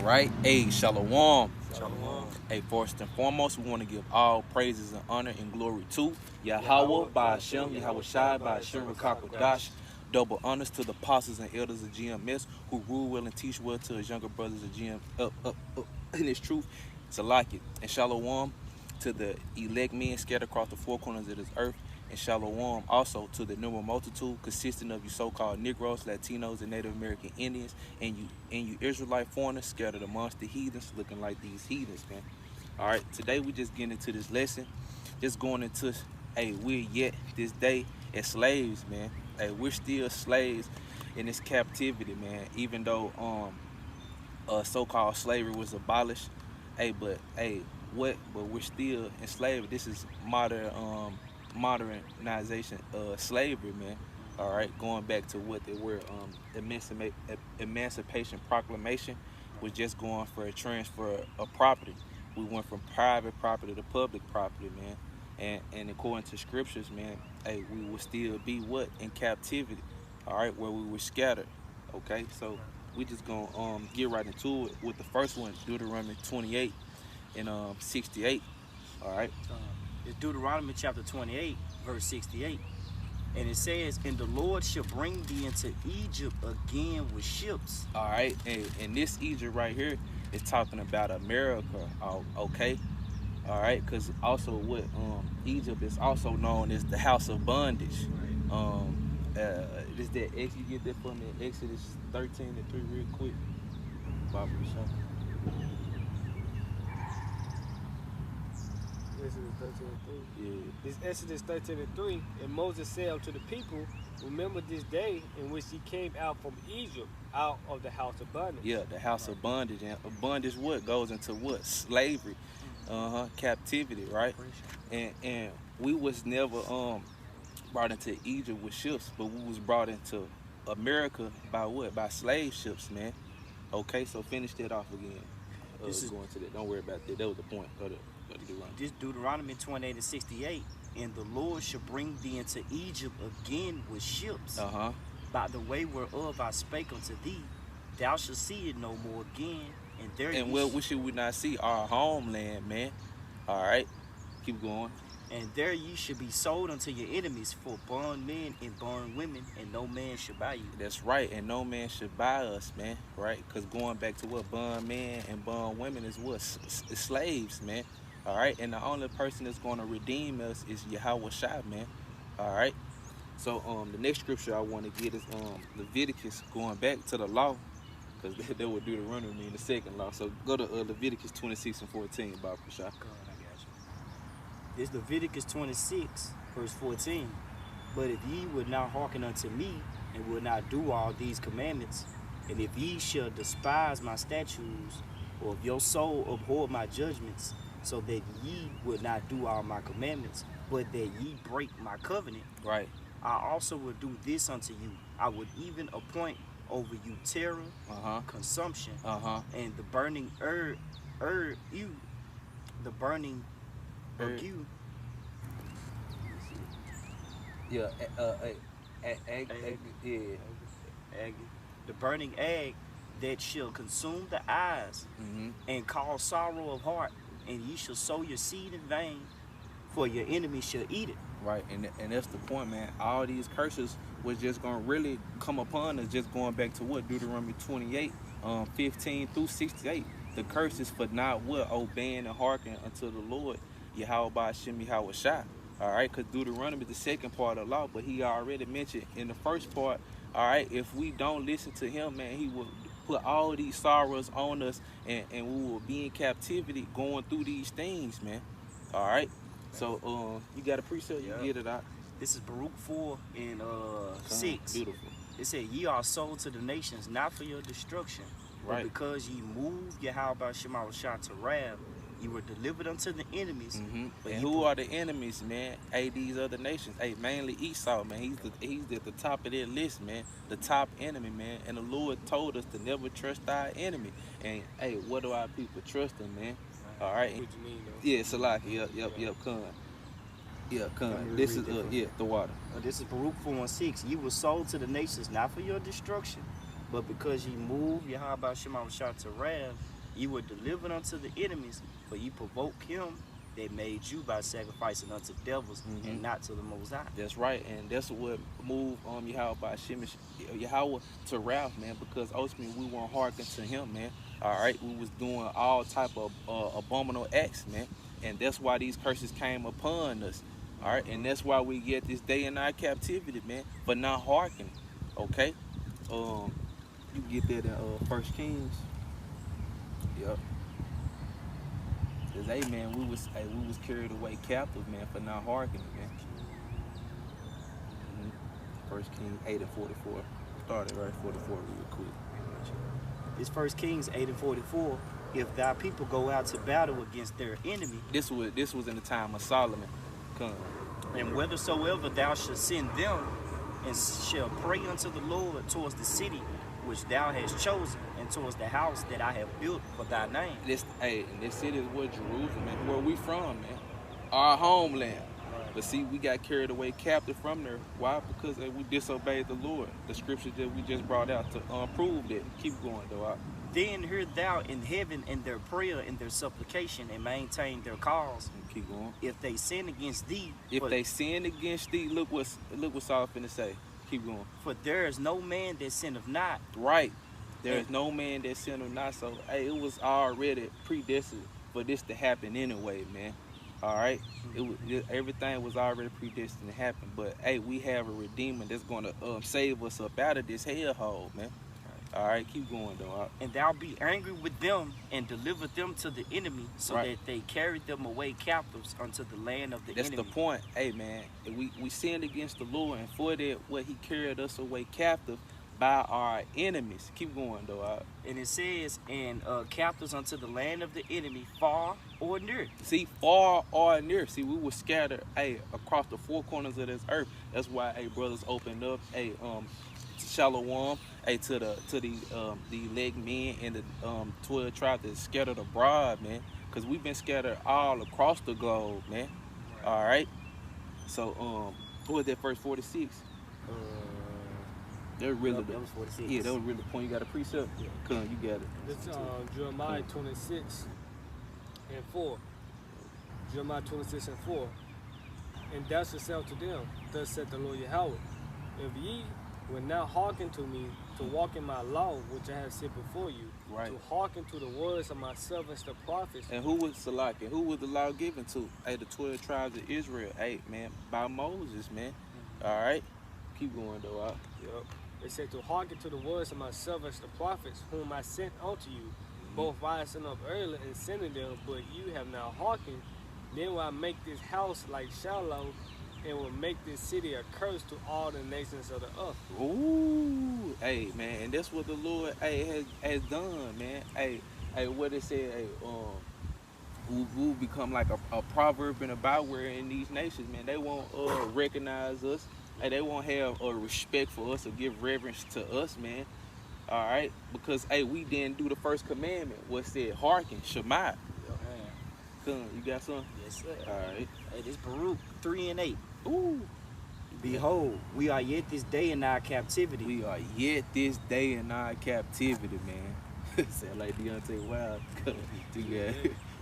right. Hey, Shalom. Shalom. Hey, first and foremost, we want to give all praises and honor and glory to Yahweh, Yahweh, Ba'ashem, Yahweh Shai, Ba'ashem, Ba'ashem, Ruach Rakakwadash. Double honors to the apostles and elders of GMS who rule well and teach well to his younger brothers of GM up in his truth. Salaki. And Shalom to the elect men scattered across the four corners of this earth. And Shalom also to the numerous multitude consisting of you so-called Negroes, Latinos, and Native American Indians, and you Israelite foreigners scattered amongst the heathens, looking like these heathens, man. All right, today we just getting into this lesson, just going into, hey, we're yet this day as slaves, man. Hey, we're still slaves in this captivity, man. Even though so-called slavery was abolished, hey, but we're still enslaved. This is modernization slavery, man. All right, going back to what they were, Emancipation Proclamation was just going for a transfer of property. We went from private property to public property, man. And according to scriptures, man, hey, we will still be what? In captivity, all right, where we were scattered. Okay, so we just gonna get right into it with the first one, Deuteronomy 28 and 68. All right. It's Deuteronomy chapter 28, verse 68. And it says, and the Lord shall bring thee into Egypt again with ships. All right, and this Egypt right here is talking about America, okay? All right, because also what Egypt is also known as the house of bondage. Is that X? You get that for me? Exodus 13 and 3 real quick. Bob, Exodus 13 and 3. yeah. This Exodus 13 and 3. And Moses said unto the people, remember this day in which ye came out from Egypt, out of the house of bondage. Yeah, the house of bondage. And bondage what? Goes into what? Slavery. Captivity, right? And we was never brought into Egypt with ships, but we was brought into America by what? By slave ships, man. Okay, so finish that off again. This is going to that. Don't worry about that. That was the point. Go to Deuteronomy. This Deuteronomy 28 and 68. And the Lord shall bring thee into Egypt again with ships. By the way whereof I spake unto thee, thou shalt see it no more again. And there And what should we not see? Our homeland, man. All right, keep going. And there ye should be sold unto your enemies for bondmen and bondwomen, and no man should buy you. That's right, and no man should buy us, man. Right? Because going back to what bondmen and bondwomen is what? Slaves, man. All right, and the only person that's going to redeem us is Yahweh Shai, man. All right. So the next scripture I want to get is Leviticus, going back to the law, because they would Deuteronomy in the second law. So go to Leviticus 26 and 14, Bob Shai. This Leviticus 26, verse 14. But if ye would not hearken unto me, and would not do all these commandments, and if ye shall despise my statutes, or if your soul abhor my judgments, so that ye would not do all my commandments, but that ye break my covenant, Right. I also will do this unto you. I would even appoint over you terror, consumption, and the burning the burning you. Yeah, The burning egg that shall consume the eyes and cause sorrow of heart, and ye shall sow your seed in vain, for your enemy shall eat it. Right, and that's the point, man. All these curses was just gonna really come upon us, just going back to what? Deuteronomy 28, 15 through 68. The curses for not what? Obeying and hearkening unto the Lord, Yahweh Ba'ashem, Yahweh Shai. All right, because Deuteronomy is the second part of the law, but he already mentioned in the first part, all right, if we don't listen to him, man, he will put all these sorrows on us, and we will be in captivity going through these things, man. All right. So you got a precept, you get it out. This is Baruch 4 and 6. Beautiful. It said, ye are sold to the nations, not for your destruction, but because ye moved Yahweh Shema Shah to wrath, you were delivered unto the enemies. But and who are the enemies, man? Hey, these other nations. Hey, mainly Esau, man. He's at the top of their list, man. The top enemy, man. And the Lord told us to never trust our enemy. And hey, what do our people trust in, man? All right. What you mean, though? Yeah, Salaki. Yep. Come. Yeah, come. This is the water. This is Baruch 4 and 6. You were sold to the nations, not for your destruction, But because ye moved Yahweh Shem Shah to wrath, ye were delivered unto the enemies, for ye provoked him that made you by sacrificing unto devils and not to the Most High. That's right, and that's what moved Yahweh to wrath, man, because ultimately we weren't hearkening to him, man. All right, we was doing all type of abominable acts, man, and that's why these curses came upon us. All right, and that's why we get this day in our captivity, man, for not hearkening. Okay, you get that in 1 Kings. Yep. Cause hey man, we was carried away captive, man, for not hearkening, man. 1 Kings 8:44. Started right 44 real quick. This 1 Kings 8:44. If thy people go out to battle against their enemy, This was in the time of Solomon. Come. and whithersoever thou shalt send them, and shall pray unto the Lord towards the city which thou hast chosen, and towards the house that I have built for thy name. This city is where Jerusalem, man, where we from, man. Our homeland. But see, we got carried away captive from there. Why? Because we disobeyed the Lord. The scriptures that we just brought out to prove that. Keep going, though. Then hear thou in heaven in their prayer and their supplication, and maintain their cause. Keep going. If they sin against thee, If they sin against thee, look what Saul finna say. Keep going. for there is no man that sinneth not. Right. There is no man that sinneth not. So, hey, it was already predestined for this to happen anyway, man. All right. Everything was already predestined to happen. But hey, we have a redeemer that's gonna save us up out of this hellhole, man. All right, keep going though. And thou be angry with them, and deliver them to the enemy, so that they carried them away captives unto the land of the enemy. That's the point. Hey man, we sinned against the Lord, and for that, what he carried us away captive by our enemies. Keep going though. And it says, and captives unto the land of the enemy, far or near. See, far or near. See, we were scattered, across the four corners of this earth. That's why, brothers opened up, Shalom, to the elect men and the 12 tribes that scattered abroad, man. Cause we've been scattered all across the globe, man. All right. So, what was that verse 46? That really, that was 46. Yeah, that was really the point. You got a precept? Yeah. Come, you got it. It's Jeremiah 26:4. Jeremiah 26:4. And thou shalt say to them, thus saith the Lord Yahweh, if ye will not hearken to me, to walk in my law, which I have set before you, to hearken to the words of my servants, the prophets. And who was Salaki? Who was the law given to? The 12 tribes of Israel. Man, by Moses, man. All right. Keep going, though. Yep. It said to hearken to the words of my servants, the prophets, whom I sent unto you, both rising up early and sending them, but you have not hearkened. Then will I make this house like Shiloh, and will make this city a curse to all the nations of the earth. Ooh, man, and that's what the Lord, has done, man. What it said, we'll become like a proverb and a byword in these nations, man. They won't recognize us. They won't have respect for us or give reverence to us, man. All right, because we didn't do the first commandment. What said, hearken, Shema. Come, you got some? Yes, sir. All right. This Baruch 3:8. Ooh. Behold, we are yet this day in our captivity. We are yet this day in our captivity, man. Sound like Deontay Wild.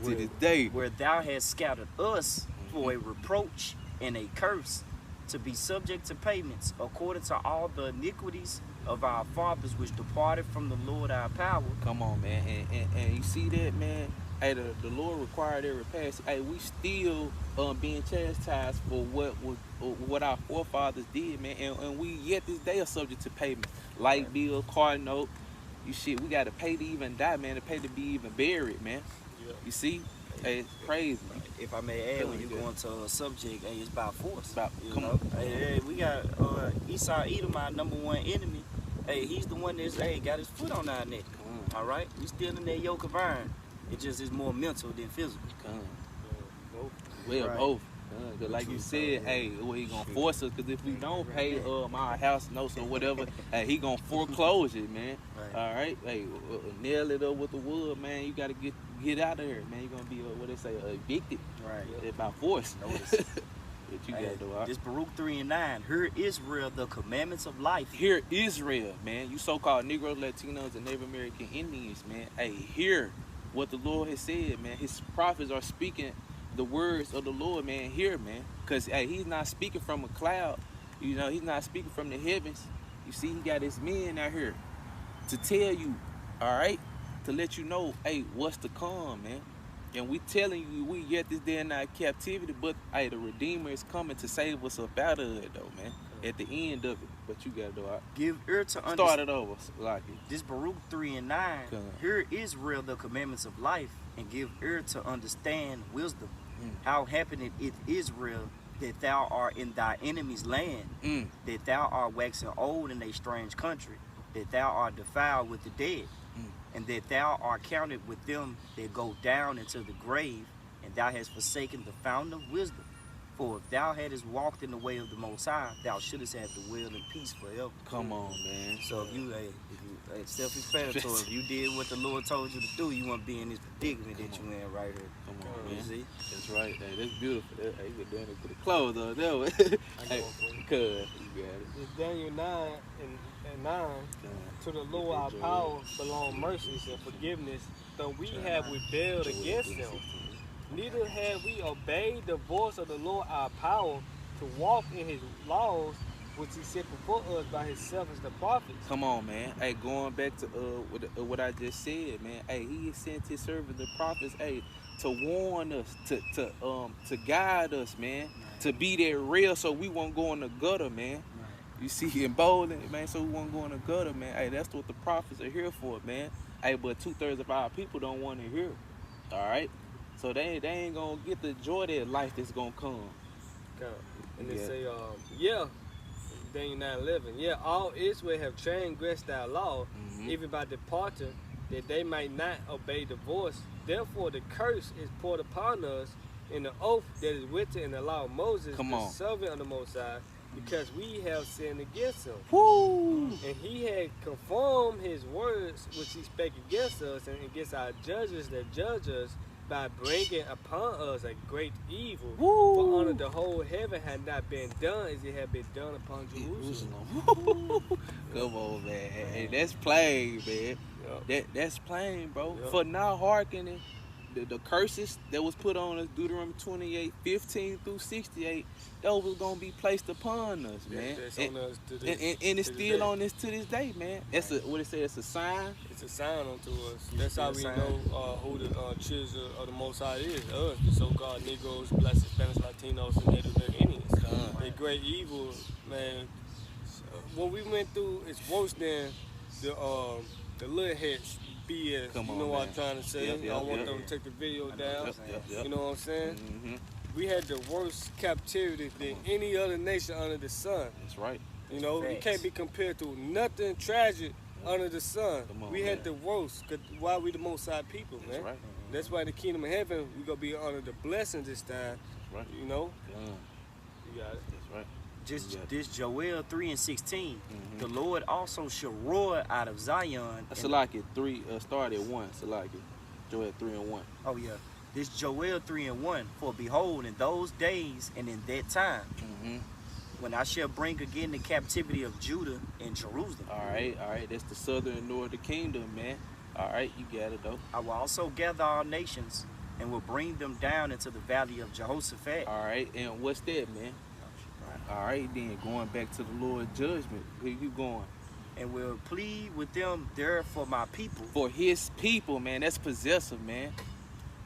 To this day. Where thou hast scattered us for a reproach and a curse, to be subject to payments according to all the iniquities of our fathers which departed from the Lord our power. Come on, man. And you see that, man? The Lord required every pass. We still being chastised for what our forefathers did, man. And we yet this day are subject to payment. Light bill, car note. We got to pay to even die, man. To pay to be even buried, man. Yeah. You see? It's crazy. If I may add, when you go into a subject, it's about force. Come on. We got Esau Edom, our number one enemy. He's the one that's got his foot on our neck. All right? We still in that yoke of iron. It just is more mental than physical. Both. But like you said, he gonna force us, because if we don't pay our house notes or whatever, he gonna foreclose it, man. Right. All right, nail it up with the wood, man. You gotta get out of here, man. You're gonna be what they say, evicted, right? By force. What you gotta do, This Baruch 3 and 9. Hear Israel, the commandments of life. Hear Israel, man. You so-called Negroes, Latinos, and Native American Indians, man. Hey, hear what the Lord has said, man. His prophets are speaking the words of the Lord, man. Hear, man. Because, hey, he's not speaking from a cloud. You know, he's not speaking from the heavens. You see, he got his men out here to tell you, all right, to let you know, hey, what's to come, man. And we telling you, we yet this day in our captivity, but hey, the Redeemer is coming to save us up out of it, though, man. At the end of it, but you gotta do it. Give ear to understand. Start it over, like it. This Baruch 3 and 9. Come. Hear Israel, the commandments of life, and give ear to understand wisdom. Mm. How happeneth it, Israel, that thou art in thy enemy's land, that thou art waxing old in a strange country, that thou art defiled with the dead, and that thou art counted with them that go down into the grave, and thou hast forsaken the fountain of wisdom. For if thou hadst walked in the way of the Most High, thou shouldest have dwelled in peace forever. Come on, man. So if you, self-explanatory, if you did what the Lord told you to do, you won't be in this predicament that you in right here. Come on, You man. see? That's right. Hey, that's beautiful. Hey, you been doing it to the clothes on that one. Hey, cuz, you got it. It's Daniel 9 and 9. To the Lord our power belong mercies and forgiveness, though we have rebelled against him. Neither have we obeyed the voice of the Lord our power to walk in his laws, which he set before us by his servants the prophets. Come on, man. Hey, going back to what I just said, man. Hey, he sent his servants the prophets, hey, to warn us, to guide us, man, to be there real, so we won't go in the gutter, man. You see, emboldened, man, so we won't go in the gutter, man. Hey, that's what the prophets are here for, man. Hey, but 2/3 of our people don't want to hear. All right? So they ain't going to get the joy of that life that's going to come. And they say, Daniel 9:11, all Israel have transgressed thy law, even by departing, that they might not obey the voice. Therefore the curse is poured upon us in the oath that is written in the law of Moses, the servant of the Most High, because we have sinned against him. Woo! And he had conformed his words which he spake against us and against our judges that judge us, by bringing upon us a great evil. Woo! For under the whole heaven had not been done as it had been done upon Jerusalem. Come on, man. Hey, that's plain, man. That's plain, bro. For not hearkening the curses that was put on us, Deuteronomy 28:15 through 68, those was gonna be placed upon us, man. On us to this, and it's still on us to this day, man. That's what it says. It's a sign. It's a sign unto us. That's how we know who the children of the Most High is. Us, the so-called Negroes, Blacks, Hispanics, Latinos, and Native American Indians. The great evil, man. What we went through is worse than the little heads. BS. Come on, you know what man. I'm trying to say? I want them to take the video down. You know what I'm saying? We had the worst captivity than any other nation under the sun. That's right. You know, it can't be compared to nothing tragic under the sun. We had the worst. Cause why we the Most High people, man? That's right. That's why the kingdom of heaven, we gonna be under the blessing this time. That's right. You know? You got it. That's right. This Joel 3:16. The Lord also shall roar out of Zion. Salaki 3 start at 1. Salaki. Joel 3:1. Oh yeah. This Joel 3:1. For behold, in those days and in that time, when I shall bring again the captivity of Judah and Jerusalem. All right. That's the southern and northern kingdom, man. All right, you got it though. I will also gather all nations and will bring them down into the valley of Jehoshaphat. All right, and what's that, man? All right, then going back to the Lord's judgment. Where you going? And will plead with them there for my people. For his people, man. That's possessive, man.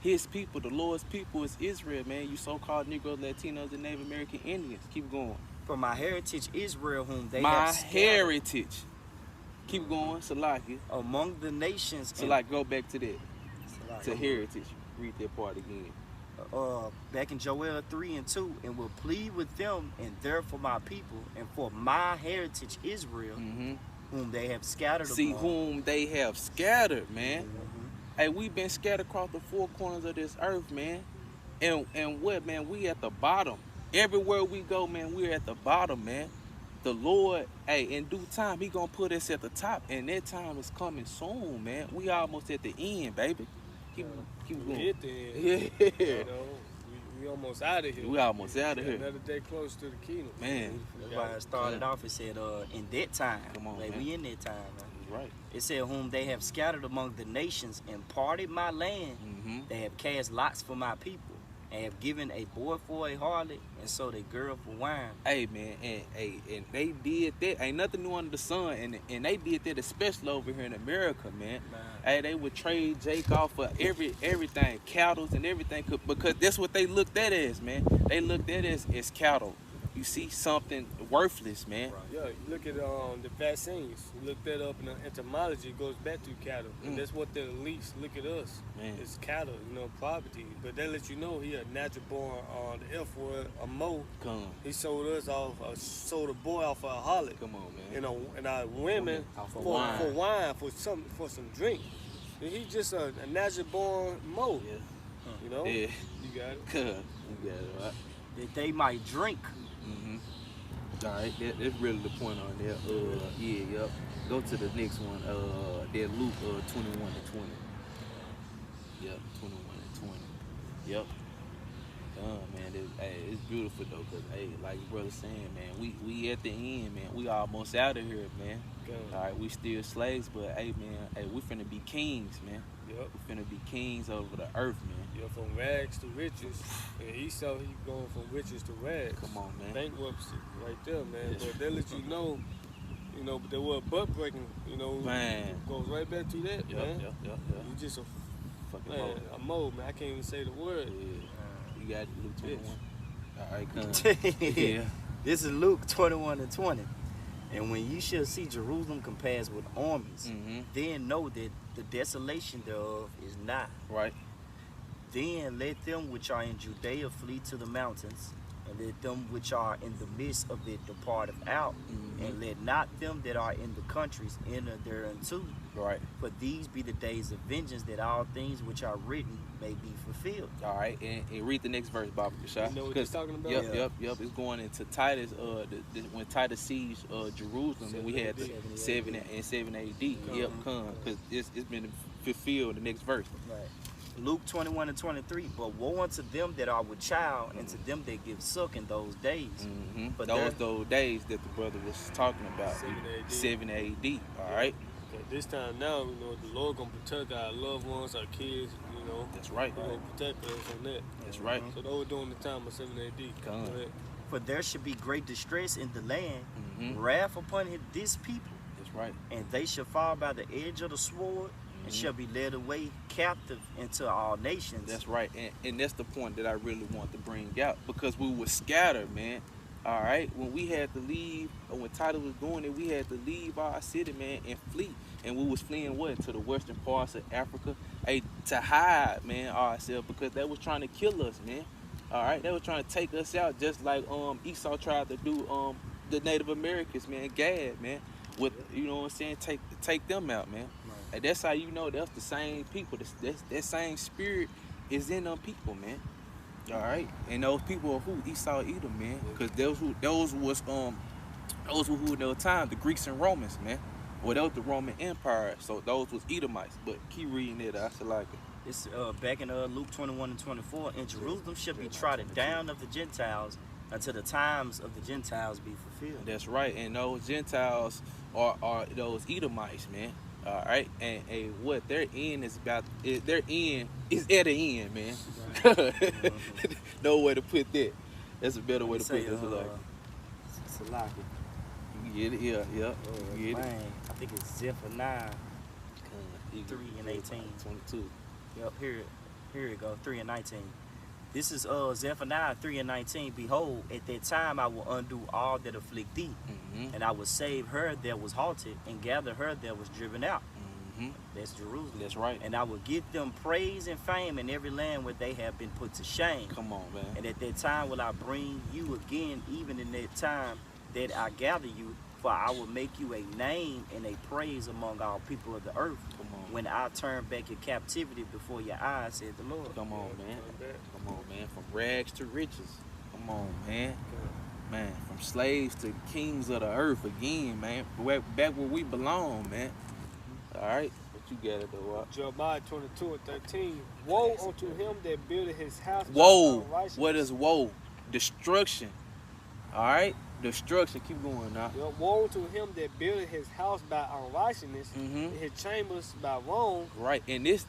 His people, the Lord's people is Israel, man. You so-called Negroes, Latinos, and Native American Indians. Keep going. For my heritage Israel, whom they my have scattered. heritage. Keep going, Salaki. Among the nations. Salaki, go back to that. To heritage. Read that part again. Back in Joel 3:2, and will plead with them and there for my people and for my heritage Israel, whom they have scattered. See, upon. whom they have scattered, man. Hey, we've been scattered across the four corners of this earth, man. And what, man? We at the bottom. Everywhere we go, man, we're at the bottom, man. The Lord, hey, in due time, he gonna put us at the top, and that time is coming soon, man. We almost at the end, baby. Keep going. Hit the end. Yeah. You know, We almost out of here. We almost out of here. Another day close to the kingdom. Man. That's why it started off. It said, in that time. Come on, like, man. we in that time, man. That's right. It said, whom they have scattered among the nations and parted my land. Mm-hmm. They have cast lots for my people and have given a boy for a harlot and sold a girl for wine. Hey, man, and they did that. Ain't nothing new under the sun, and they did that especially over here in America, man. Hey, they would trade Jake off for everything, cattle and everything, because that's what they looked at as, man. They looked at it as cattle. You see something worthless, man. Yeah, you look at the vaccines. You look that up in the etymology, it goes back to cattle. And that's what the elites look at us. Man. It's cattle, poverty. But they let you know he a natural born, the F word, a Mo. Come. He sold us off, sold a boy off for a harlot. Come on, man. And our women Off for of wine. wine, for some drink. And he just a natural born Mo. Yeah. Yeah. Yeah. You got it. Good. You got it, right? That they might drink. Mm-hmm. All right, that's really the point on there. Yep. Go to the next one. That Luke 21 to 20. Yep, 21 and 20. Yep. Man, it's beautiful though, cause like your brother saying, man, we at the end, man. We almost out of here, man. All right, we still slaves, but man, we finna be kings, man. Yep. We finna be kings over the earth, man. You're from rags to riches. And Esau, he going from riches to rags. Come on, man. Bankruptcy right there, man. Yes. But they let you know, but there was butt breaking, Man. goes right back to that, man. Yep. You just a Fucking man, mode. a mode, man. I can't even say the word. Yeah. You got it, Luke 21. All right, come. Yeah. Yeah. This is Luke 21 and 20. And when you shall see Jerusalem compassed with armies, Mm-hmm. then know that the desolation thereof is nigh. Right. Then let them which are in Judea flee to the mountains, and let them which are in the midst of it depart out, Mhm. and let not them that are in the countries enter thereunto. Right. For these be the days of vengeance, that all things which are written may be fulfilled. All right, and read the next verse, Baba Kashai. You know what he's talking about? Yep. It's going into Titus. When Titus sieged Jerusalem, and we had the 7 AD. Yep, come, because it's been fulfilled. The next verse. Right. Luke 21 and 23. But woe unto them that are with child, and to them that give suck in those days. Mm-hmm. But Those days that the brother was talking about. 7 AD. 7 AD. All right. Okay, this time now, the Lord gonna protect our loved ones, our kids, That's right. He's gonna protect us on that. That's right. So they were during the time of 7 AD. Come. Go ahead. For there should be great distress in the land, Mhm. wrath upon this people, That's right. and they shall fall by the edge of the sword, and Mhm. shall be led away captive into all nations. That's right, and that's the point that I really want to bring out, because we were scattered, man. All right, when we had to leave, or when Titus was doing it, we had to leave our city, man, and flee. And we was fleeing what, to the western parts of Africa, to hide, man, ourselves, because they was trying to kill us, man. All right, they was trying to take us out, just like Esau tried to do the Native Americans, man, Gad, man. With what I'm saying, take them out, man. And that's how you know that's the same people. That same spirit is in them people, man. All right, and those people are who? Esau, Edom, man. Because those were who in their time, the Greeks and Romans, man. Well, that was the Roman Empire, so those was Edomites. But keep reading it, I should like it. It's back in Luke 21 and 24. And Jerusalem shall be trodden down of the Gentiles until the times of the Gentiles be fulfilled. That's right, and those Gentiles are those Edomites, man. All right, and what their end is about, their end is at the end, man. No way to put that. That's a better way to put this. Salaki. You get it? Yeah. You get it? Man, I think it's Zephaniah 3 and 18. 22. Yep, here it go, 3 and 19. This is Zephaniah 3 and 19. Behold, at that time I will undo all that afflict thee, Mm-hmm. and I will save her that was halted, and gather her that was driven out. Mm-hmm. That's Jerusalem. That's right. And I will give them praise and fame in every land where they have been put to shame. Come on, man. And at that time will I bring you again, even in that time that I gather you, for I will make you a name and a praise among all people of the earth. Come on. When I turn back your captivity before your eyes, said the Lord. Come on, man. Come on, man. From rags to riches. Come on, man. Man, from slaves to kings of the earth again, man. Back where we belong, man. All right. What you got it though, what? Jeremiah 22:13. Woe unto him that buildeth his house by Woe. unrighteousness. What is woe? Destruction. All right? Destruction. Keep going now. Yeah, woe to him that buildeth his house by unrighteousness, Mm-hmm. and his chambers by wrong. Right. And this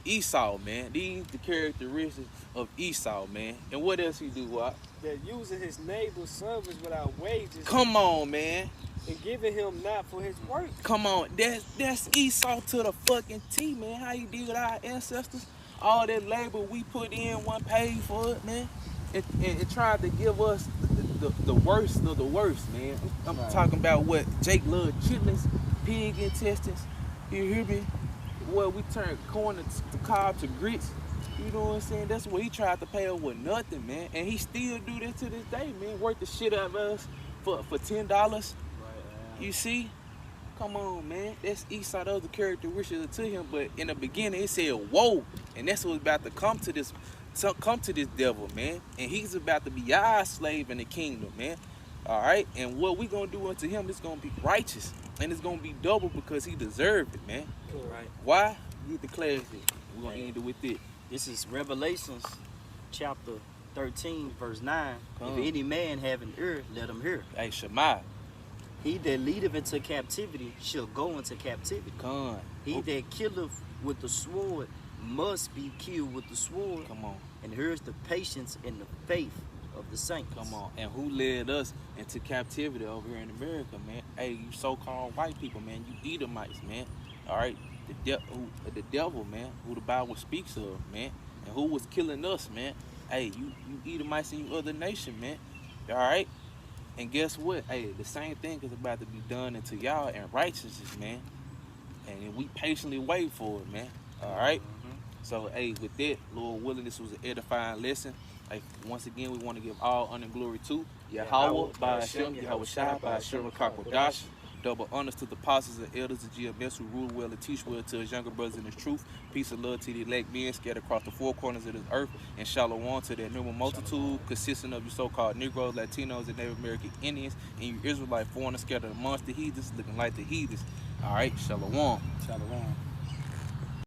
Esau, man. These the characteristics of Esau, man. And what else he do, what? That using his neighbor's service without wages, Come on, man. and giving him not for his work. Come on. That's Esau to the fucking T, man. How you deal with our ancestors? All that labor we put in, one paid for it, man. And tried to give us the worst of the worst, man. I'm Right. talking about what Jake loved chitlins, pig intestines. You hear me? What we turned corn to cob to grits. You know what I'm saying? That's what he tried to pay us with nothing, man. And he still do that to this day, man. Work the shit out of us for $10. You see? Come on, man. That's Esau. Those are the characteristics to him. But in the beginning, it said, whoa. And that's what's about to come to this devil, man. And he's about to be our slave in the kingdom, man. All right? And what we going to do unto him is going to be righteous. And it's going to be double because he deserved it, man. Right. Why? Get the clarity. We're going to end it with it. This is Revelations chapter 13, verse 9. Come. If any man have an ear, let him hear. Hey, Shema. He that leadeth into captivity shall go into captivity. Come. He that killeth with the sword must be killed with the sword. Come on. And here's the patience and the faith of the saints. Come on. And who led us into captivity over here in America, man? Hey, you so-called white people, man. You Edomites, man. All right? The devil, man, who the Bible speaks of, man. And who was killing us, man. Hey, you Edomites and you other nation, man. All right? And guess what? Hey, the same thing is about to be done unto y'all in righteousness, man. And we patiently wait for it, man. All right? So, hey, with that, Lord willing, this was an edifying lesson. Hey, once again, we want to give all honor and glory to Yahweh, by Hashem, Yahweh Shai, by Hashem, Kakodash. Double honors to the apostles and elders of GMS who rule well and teach well to his younger brothers in his truth. Peace and love to the elect men scattered across the four corners of this earth. And shalom to that numerous multitude consisting of you so-called Negroes, Latinos, and Native American Indians, and you Israelite foreigners scattered amongst the heathens looking like the heathens. All right, shalom. Shalom.